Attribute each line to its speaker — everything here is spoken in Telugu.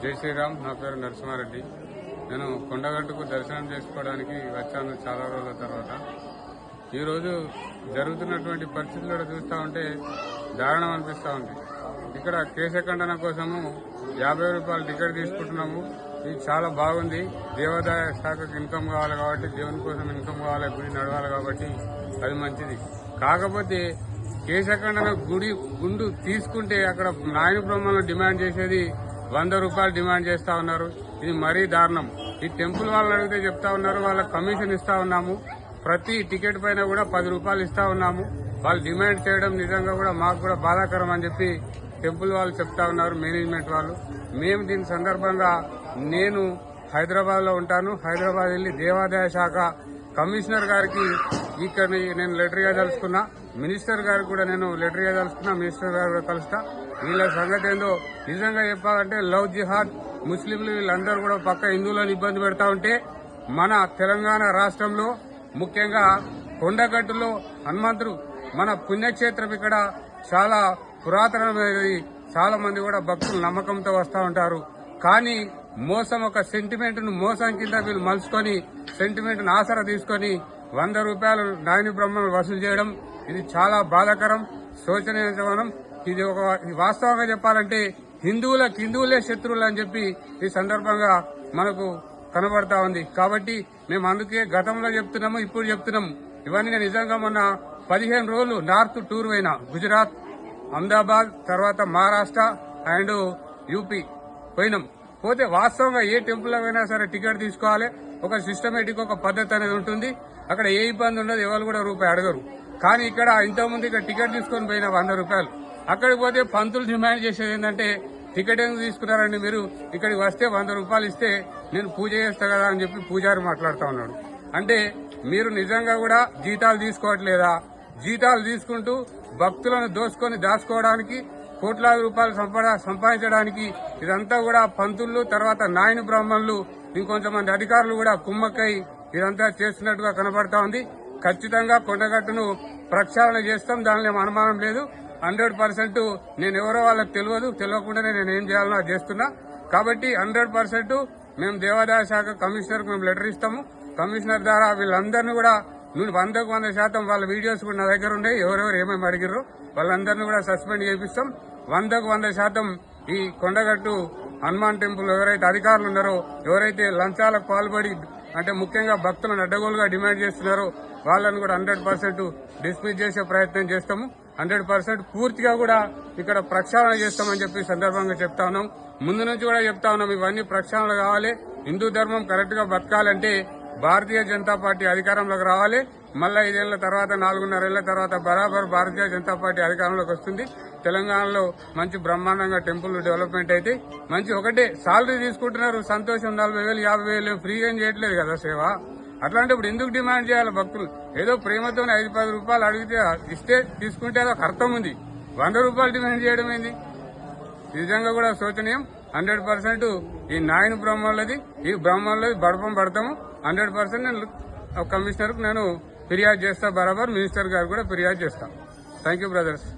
Speaker 1: జై శ్రీరామ్. నా పేరు నరసింహారెడ్డి. నేను కొండగట్టుకు దర్శనం చేసుకోవడానికి వచ్చాను చాలా రోజుల తర్వాత. ఈరోజు జరుగుతున్నటువంటి పరిస్థితులు చూస్తూ ఉంటే దారుణం అనిపిస్తూ ఉంది. ఇక్కడ కేశఖండన కోసము 50 రూపాయలు టికెట్ తీసుకుంటున్నాము. ఇది చాలా బాగుంది. దేవాదాయ శాఖకు ఇన్కమ్ కావాలి కాబట్టి, దేవుని కోసం ఇన్కమ్ కావాలి, గుడి నడవాలి కాబట్టి అది మంచిది. కాకపోతే కేశఖండన గుండు తీసుకుంటే అక్కడ నాయన బ్రహ్మను డిమాండ్ చేసేది 100 రూపాయలు డిమాండ్ చేస్తా ఉన్నారు. ఇది మరీ దారుణం. ఈ టెంపుల్ వాళ్ళని అడిగితే చెప్తా ఉన్నారు వాళ్ళకి కమిషన్ ఇస్తా ఉన్నాము, ప్రతి టికెట్ పైన కూడా 10 రూపాయలు ఇస్తా ఉన్నాము. వాళ్ళు డిమాండ్ చేయడం నిజంగా కూడా మాకు కూడా బాధాకరం అని చెప్పి టెంపుల్ వాళ్ళు చెప్తా ఉన్నారు, మేనేజ్మెంట్ వాళ్ళు. మేము దీని సందర్భంగా నేను హైదరాబాద్ లో ఉంటాను. హైదరాబాద్ వెళ్లి దేవాదాయ శాఖ కమిషనర్ గారికి ఇక్కడ నేను లెటర్ ఇవ్వదలుచుకున్నా. మినిస్టర్ గారికి కూడా నేను లెటర్ ఇవ్వదలుచుకున్నా. మినిస్టర్ గారు కూడా కలుస్తా. వీళ్ళ సంగతి ఏందో నిజంగా చెప్పాలంటే లవ్ జిహాద్ ముస్లింలు వీళ్ళందరూ కూడా పక్క హిందువులను ఇబ్బంది పెడతా ఉంటే మన తెలంగాణ రాష్ట్రంలో ముఖ్యంగా కొండగట్టులో హనుమంతుడు మన పుణ్యక్షేత్రం ఇక్కడ చాలా పురాతనమైనది. చాలా మంది కూడా భక్తులు నమ్మకంతో వస్తూ ఉంటారు. కానీ మోసం, ఒక సెంటిమెంట్ ను మోసం కింద వీళ్ళు మలుచుకొని సెంటిమెంట్ ను ఆసరా తీసుకొని 100 రూపాయలు నాయని బ్రహ్మను వసూలు చేయడం ఇది చాలా బాధాకరం, శోచనీయనం. ఇది ఒక వాస్తవంగా చెప్పాలంటే హిందువులే శత్రువులు అని చెప్పి ఈ సందర్భంగా మనకు కనబడతా ఉంది. కాబట్టి మేము అందుకే గతంలో చెప్తున్నాము, ఇప్పుడు చెప్తున్నాము. ఇవన్నీ నేను నిజంగా మొన్న 15 రోజులు నార్త్ టూర్ పోయినా. గుజరాత్, అహ్మదాబాద్, తర్వాత మహారాష్ట్ర అండ్ యూపీ పోయినాం. పోతే వాస్తవంగా ఏ టెంపుల్ అయినా సరే టికెట్ తీసుకోవాలి. ఒక సిస్టమేటిక్ ఒక పద్ధతి అనేది ఉంటుంది. అక్కడ ఏ ఇబ్బంది ఉండదు, ఎవరు కూడా రూపాయి అడగరు. కానీ ఇక్కడ ఇంతకుముందు ఇక్కడ టికెట్ తీసుకొని పోయిన 100 రూపాయలు. అక్కడికి పోతే పంతులు డిమాండ్ చేసేది ఏంటంటే టికెట్ ఎందుకు తీసుకున్నారండి మీరు, ఇక్కడికి వస్తే 100 రూపాయలు ఇస్తే నేను పూజ చేస్తా కదా అని చెప్పి పూజారి మాట్లాడుతూ ఉన్నాడు. అంటే మీరు నిజంగా కూడా జీతాలు తీసుకోవట్లేదా? జీతాలు తీసుకుంటూ భక్తులను దోసుకొని దాచుకోవడానికి, కోట్లాది రూపాయలు సంపాదించడానికి ఇదంతా కూడా పంతులు, తర్వాత నాయని బ్రాహ్మణులు, ఇంకొంతమంది అధికారులు కూడా కుమ్మక్కై ఇదంతా చేస్తున్నట్టుగా కనబడతా ఉంది. ఖచ్చితంగా కొండగట్టును ప్రక్షాళన చేస్తాం, దానిలో అనుమానం లేదు. 100% నేను ఎవరో వాళ్ళకి తెలియకుండానే నేను ఏం చేయాలనో అది చేస్తున్నా. కాబట్టి 100% మేము దేవాదాయ శాఖ కమిషనర్ కు మేము లెటర్ ఇస్తాము. కమిషనర్ ద్వారా వీళ్ళందరినీ కూడా 100% వాళ్ళ వీడియోస్ కూడా నా దగ్గర ఉన్నాయి. ఎవరెవరు ఏమేమి అడిగారో వాళ్ళందరినీ కూడా సస్పెండ్ చేపిస్తాం. 100% ఈ కొండగట్టు హనుమాన్ టెంపుల్ ఎవరైతే అధికారులు ఉన్నారో, ఎవరైతే లంచాలకు పాల్పడి అంటే ముఖ్యంగా భక్తులను అడ్డగోలుగా డిమాండ్ చేస్తున్నారో వాళ్ళని కూడా 100% డిస్మిస్ చేసే ప్రయత్నం చేస్తాము. 100% పూర్తిగా కూడా ఇక్కడ ప్రక్షాళన చేస్తామని చెప్పి సందర్భంగా చెప్తా ఉన్నాం. ముందు నుంచి కూడా చెప్తా ఉన్నాం, ఇవన్నీ ప్రక్షాళన కావాలి. హిందూ ధర్మం కరెక్ట్ గా బతకాలంటే భారతీయ జనతా పార్టీ అధికారంలోకి రావాలి. మళ్ళా 5 ఏళ్ల తర్వాత, 4.5 ఏళ్ల తర్వాత బరాబర్ భారతీయ జనతా పార్టీ అధికారంలోకి వస్తుంది. తెలంగాణలో మంచి బ్రహ్మాండంగా టెంపుల్ డెవలప్మెంట్ అయితే మంచి. ఒకటే సాలరీ తీసుకుంటున్నారు, సంతోషం. 40,000 50,000 ఫ్రీగా ఏం చేయట్లేదు కదా సేవ. అట్లాంటప్పుడు ఎందుకు డిమాండ్ చేయాలి భక్తులు? ఏదో ప్రేమతోనే 5-10 రూపాయలు అడిగితే ఇస్తే తీసుకుంటే అదొక అర్థం ఉంది. 100 రూపాయలు డిమాండ్ చేయడం ఏంది? నిజంగా కూడా శోచనీయం. 100% ఈ నాయన బ్రాహ్మణులది, ఈ బ్రాహ్మణులది బడపం పడతాము. 100% నేను కమిషనర్ కు నేను ఫిర్యాదు చేస్తా. బరాబర్ మినిస్టర్ గారు కూడా ఫిర్యాదు చేస్తా. Thank you brothers.